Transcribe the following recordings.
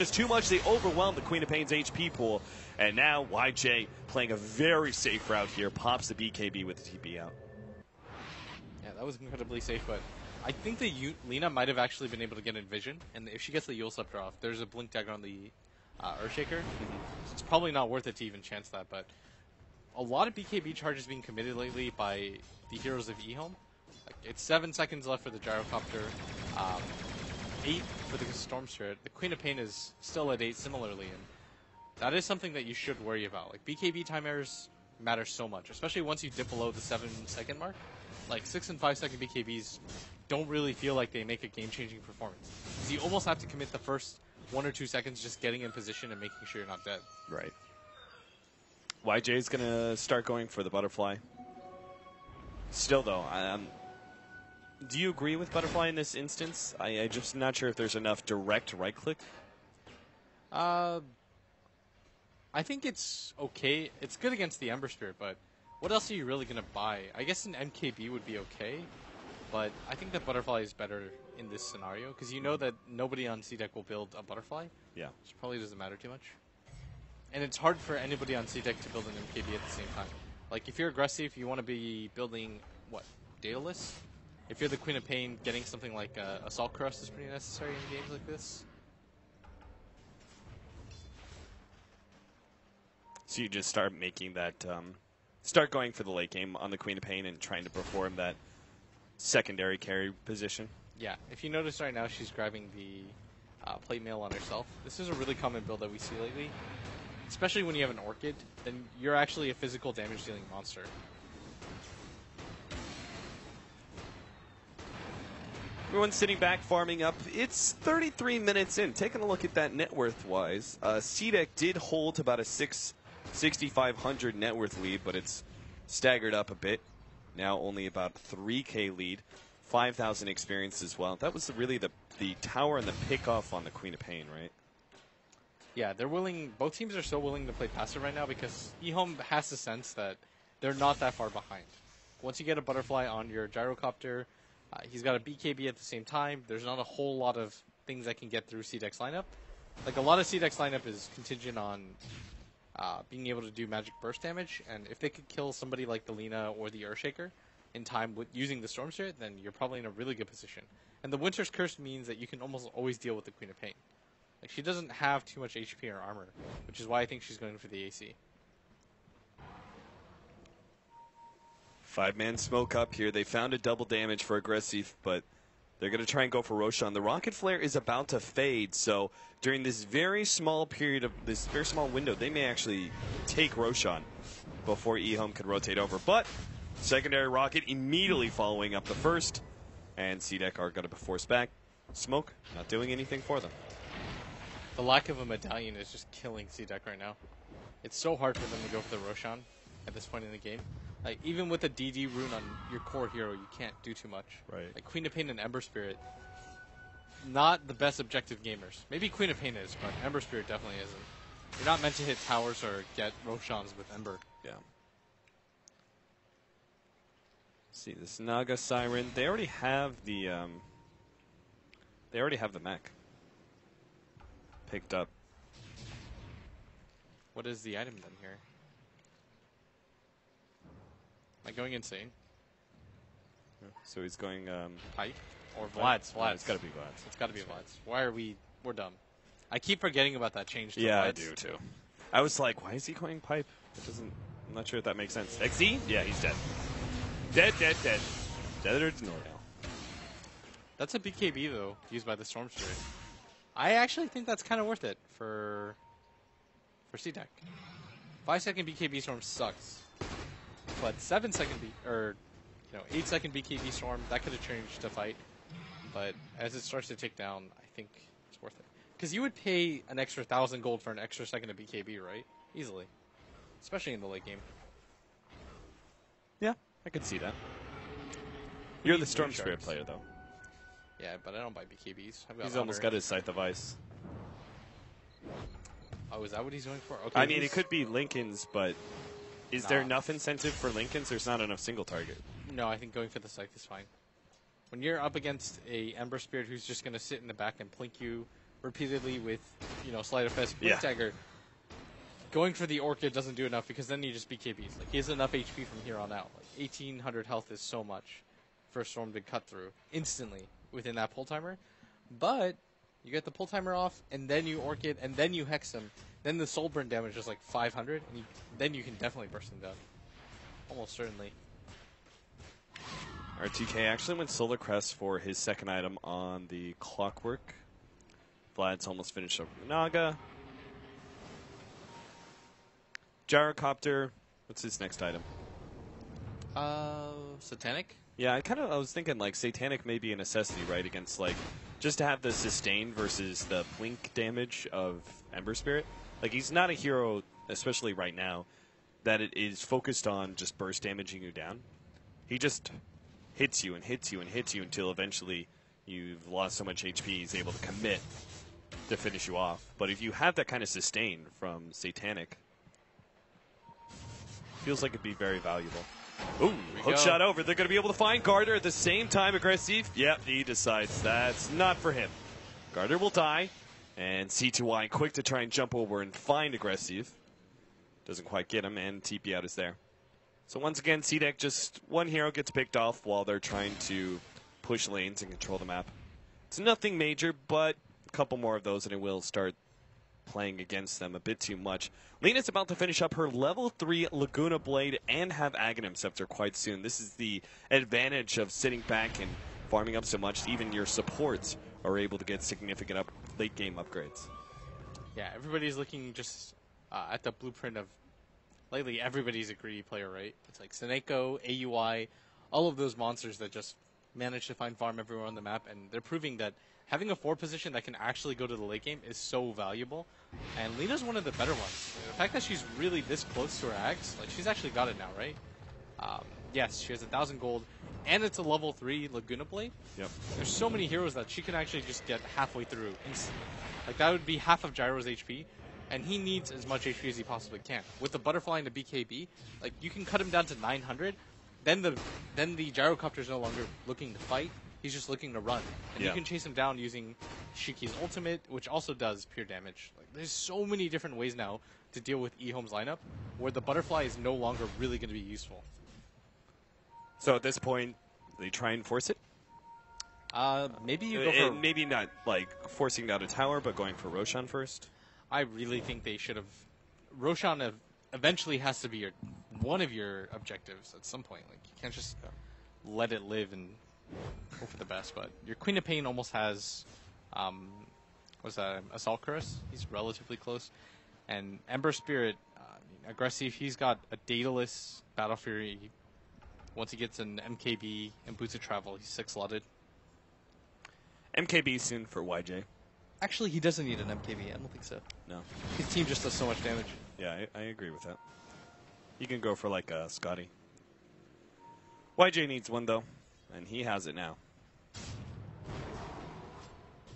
It's too much. They overwhelm the Queen of Pain's HP pool, and now YJ playing a very safe route here, pops the BKB with the TP out. Yeah, that was incredibly safe, but I think that Lina might have actually been able to get Envision, and if she gets the Yule Scepter off, there's a Blink Dagger on the Earthshaker. So it's probably not worth it to even chance that, but a lot of BKB charges being committed lately by the heroes of eHome. Like, it's 7 seconds left for the Gyrocopter, 8 for the Storm Spirit. The Queen of Pain is still at 8 similarly, and that is something that you should worry about. Like, BKB time errors matter so much, especially once you dip below the 7-second mark. Like, 6 and 5 second BKBs don't really feel like they make a game-changing performance. Because you almost have to commit the first 1 or 2 seconds just getting in position and making sure you're not dead. Right. YJ's going to start going for the butterfly. Still, though, do you agree with butterfly in this instance? I'm just not sure if there's enough direct right-click. I think it's okay. It's good against the Ember Spirit, but what else are you really going to buy? I guess an MKB would be okay, but I think that butterfly is better in this scenario, because you know that nobody on C deck will build a butterfly. Yeah. Which probably doesn't matter too much. And it's hard for anybody on C deck to build an MKB at the same time. Like, if you're aggressive, you want to be building, what, Daedalus? If you're the Queen of Pain, getting something like Assault Crust is pretty necessary in games like this. So you just start making that, start going for the late game on the Queen of Pain and trying to perform that secondary carry position. Yeah, if you notice right now, she's grabbing the plate mail on herself. This is a really common build that we see lately. Especially when you have an Orchid, then you're actually a physical damage-dealing monster. Everyone's sitting back, farming up. It's 33 minutes in. Taking a look at that net worth-wise, C-Deck did hold about a 6,500 net worth lead, but it's staggered up a bit. Now only about 3K lead, 5,000 experience as well. That was really the tower and the pickoff on the Queen of Pain, right? Yeah, they're willing. Both teams are so willing to play passive right now because eHome has the sense that they're not that far behind. Once you get a butterfly on your Gyrocopter, he's got a BKB at the same time. There's not a whole lot of things that can get through C-Deck's lineup. Like, a lot of C-Deck's lineup is contingent on being able to do magic burst damage, and if they could kill somebody like the Lina or the Earthshaker in time with using the Storm Spirit, then you're probably in a really good position. And the Winter's Curse means that you can almost always deal with the Queen of Pain. Like, she doesn't have too much HP or armor, which is why I think she's going for the AC. 5-man smoke up here. They found a double damage for aggressive, but they're going to try and go for Roshan. The Rocket Flare is about to fade, so during this very small period of this very small window, they may actually take Roshan before eHome can rotate over. But secondary Rocket immediately following up the first, and C-Deck are going to be forced back. Smoke not doing anything for them. The lack of a medallion is just killing C-Deck right now. It's so hard for them to go for the Roshan at this point in the game. Like, even with a DD rune on your core hero, you can't do too much. Right. Like, Queen of Pain and Ember Spirit, not the best objective gamers. Maybe Queen of Pain is, but Ember Spirit definitely isn't. You're not meant to hit towers or get Roshans with Ember. Yeah. Let's see, this Naga Siren, they already have the mech picked up. What is the item then here? Am I going insane? So he's going Pipe? Or Vlad's? No, it's gotta be Vlad's. It's gotta be Vlad's. Why are we're dumb. I keep forgetting about that change to Yeah, Vlad's. I do too. I was like, why is he going pipe? I'm not sure if that makes sense. XZ? Yeah, he's dead. Dead. Deader than Nordell. That's a BKB though, used by the Storm Spirit. I actually think that's kind of worth it for C-Deck. 5-second BKB Storm sucks. But 7-second 8-second BKB Storm, that could have changed the fight. But as it starts to tick down, I think it's worth it. Because you would pay an extra 1,000 gold for an extra second of BKB, right? Easily. Especially in the late game. Yeah, I could see that. You're the Storm Spirit player, though. Yeah, but I don't buy BKBs. He's almost got his Scythe of Ice. Oh, is that what he's going for? Okay. I mean, it could be Lincoln's, but is there enough incentive for Lincoln's? There's not enough single target. No, I think going for the Scythe is fine. When you're up against a Ember Spirit who's just going to sit in the back and plink you repeatedly with, Sleight of Fist, Blink Yeah. Dagger. Going for the Orchid doesn't do enough because then you just BKBs. Like, he has enough HP from here on out. Like, 1,800 health is so much for a Storm to cut through instantly within that pull timer. But you get the pull timer off, and then you Orchid, and then you Hex him. Then the Soul Burn damage is like 500, and then you can definitely burst him down. Almost certainly. RTK actually went Solar Crest for his second item on the Clockwork. Vlad's almost finished up Naga. Gyrocopter. What's his next item? Satanic? Yeah, I was thinking like Satanic may be a necessity, right? Against like just to have the sustain versus the blink damage of Ember Spirit. Like he's not a hero, especially right now, that it is focused on just burst damaging you down. He just hits you and hits you and hits you until eventually you've lost so much HP he's able to commit to finish you off. But if you have that kind of sustain from Satanic, feels like it'd be very valuable. Ooh, hook shot over. They're going to be able to find Garter at the same time. Aggressive. Yep, he decides that's not for him. Garter will die. And C2Y quick to try and jump over and find Aggressive. Doesn't quite get him, and TP out is there. So once again, C-Deck, just one hero gets picked off while they're trying to push lanes and control the map. It's nothing major, but a couple more of those and it will start playing against them a bit too much. Lena's about to finish up her level 3 Laguna Blade and have Aghanim Scepter quite soon. This is the advantage of sitting back and farming up so much. Even your supports are able to get significant late game upgrades. Yeah, everybody's looking just at the blueprint of... Lately, everybody's a greedy player, right? It's like Seneko, AUI, all of those monsters that just manage to find farm everywhere on the map, and they're proving that having a 4 position that can actually go to the late game is so valuable. And Lena's one of the better ones. The fact that she's really this close to her axe, like she's actually got it now, right? Yes, she has 1,000 gold, and it's a level 3 Laguna Blade. Yep. There's so many heroes that she can actually just get halfway through instantly. Like that would be half of Gyro's HP, and he needs as much HP as he possibly can. With the Butterfly and the BKB, like you can cut him down to 900, then the Gyrocopter's no longer looking to fight. He's just looking to run. And you can chase him down using Shiki's ultimate, which also does pure damage. Like, there's so many different ways now to deal with eHome's lineup, where the Butterfly is no longer really going to be useful. So at this point, they try and force it? Maybe you go for... Maybe not, like, forcing down a tower, but going for Roshan first? I really think they should have... Roshan eventually has to be one of your objectives at some point. Like, you can't just let it live and go for the best. But your Queen of Pain almost has... what's that? Assault Curse? He's relatively close. And Ember Spirit, aggressive. He's got a Daedalus, Battle Fury. Once he gets an MKB and Boots of Travel, he's 6-slotted. MKB soon for YJ. Actually, he doesn't need an MKB. I don't think so. No. His team just does so much damage. Yeah, I agree with that. You can go for, like, Scotty. YJ needs one, though, and he has it now.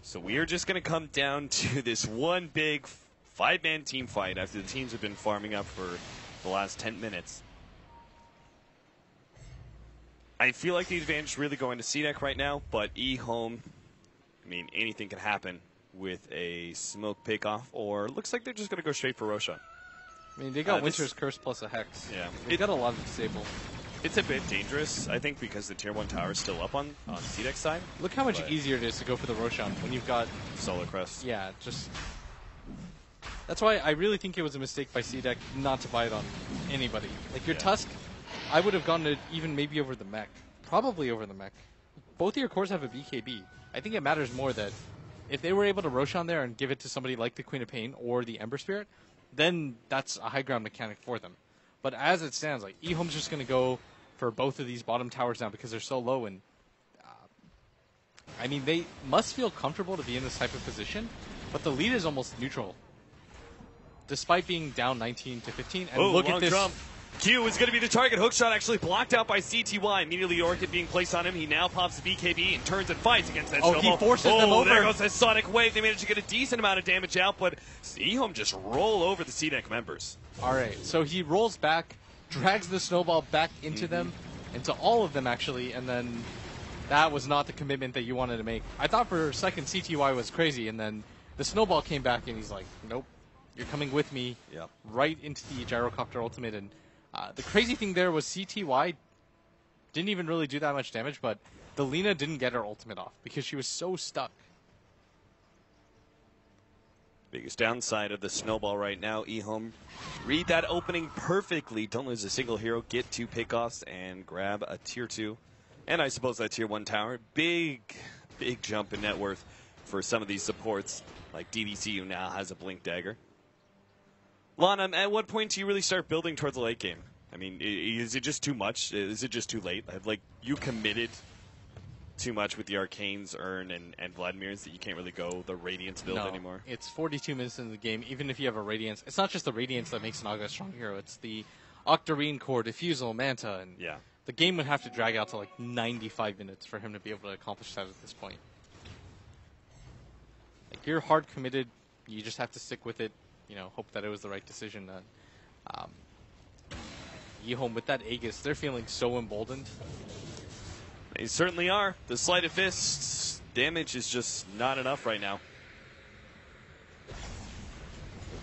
So we are just going to come down to this one big 5-man team fight after the teams have been farming up for the last 10 minutes. I feel like the advantage is really going to C-Deck right now, but E-Home, I mean, anything can happen with a smoke pick-off, or looks like they're just going to go straight for Roshan. I mean, they got Winter's Curse plus a Hex. Yeah. They've got a lot of disable. It's a bit dangerous, I think, because the Tier 1 tower is still up on C-Deck's side. Look how much easier it is to go for the Roshan when you've got... Solar Crest. Yeah, just... That's why I really think it was a mistake by C-Deck not to buy it on anybody. Like, your Tusk, I would have gone to even maybe over the mech. Probably over the mech. Both of your cores have a BKB. I think it matters more that if they were able to Roshan there and give it to somebody like the Queen of Pain or the Ember Spirit, then that's a high ground mechanic for them. But as it stands, like, eHome's just going to go for both of these bottom towers now because they're so low. And I mean, they must feel comfortable to be in this type of position, but the lead is almost neutral. Despite being down 19 to 15. And look at this. Jump. Q is going to be the target. Hookshot actually blocked out by CTY. Immediately Orchid being placed on him. He now pops the BKB and turns and fights against that snowball. He forces them over. There goes that Sonic Wave. They managed to get a decent amount of damage out, but eHome just roll over the C-Deck members. All right, so he rolls back, drags the snowball back into them, into all of them actually, and then that was not the commitment that you wanted to make. I thought for a second CTY was crazy, and then The snowball came back, and he's like, nope, you're coming with me. Yep. Right into the gyrocopter ultimate. And the crazy thing there was CTY didn't even really do that much damage, but the Lina didn't get her ultimate off because she was so stuck. Biggest downside of the snowball right now, eHome. Read that opening perfectly. Don't lose a single hero. Get 2 pickoffs and grab a tier 2. And I suppose that tier 1 tower. Big jump in net worth for some of these supports, like DDC, who now has a Blink Dagger. Lana, at what point do you really start building towards the late game? I mean, is it just too much? Is it just too late? Like, you committed too much with the Arcanes, Urn, and Vladimir's that you can't really go the Radiance build anymore? It's 42 minutes into the game. Even if you have a Radiance, it's not just the Radiance that makes Naga a strong hero. It's the Octarine Core, Diffusal, Manta, and yeah. The game would have to drag out to like 95 minutes for him to be able to accomplish that at this point. Like, you're hard committed. You just have to stick with it. You know, hope that it was the right decision. eHome with that Aegis, they're feeling so emboldened. They certainly are. The sleight of fists damage is just not enough right now.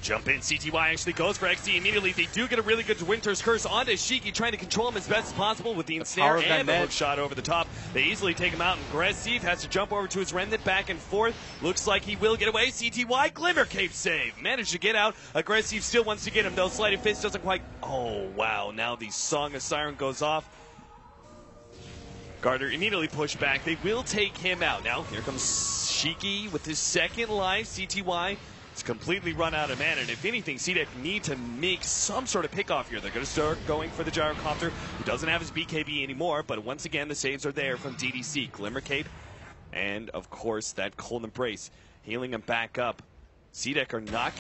Jump in, CTY actually goes for XD immediately. They do get a really good Winter's Curse onto Shiki, trying to control him as best as possible with the ensnare and the hook shot over the top. They easily take him out, and Gressiv has to jump over to his Remnant back and forth. Looks like he will get away. CTY, Glimmer Cape save. Managed to get out. Aggressive still wants to get him, though. Sleight of Fist doesn't quite... Oh, wow. Now the Song of Siren goes off. Gardner immediately pushed back. They will take him out. Now, here comes Shiki with his second life. CTY... It's completely run out of mana, and if anything, CDEC need to make some sort of pick-off here. They're going to start going for the Gyrocopter, who doesn't have his BKB anymore, but once again, the saves are there from DDC. Glimmer Cape, and of course, that Cold Embrace. Healing him back up. CDEC are not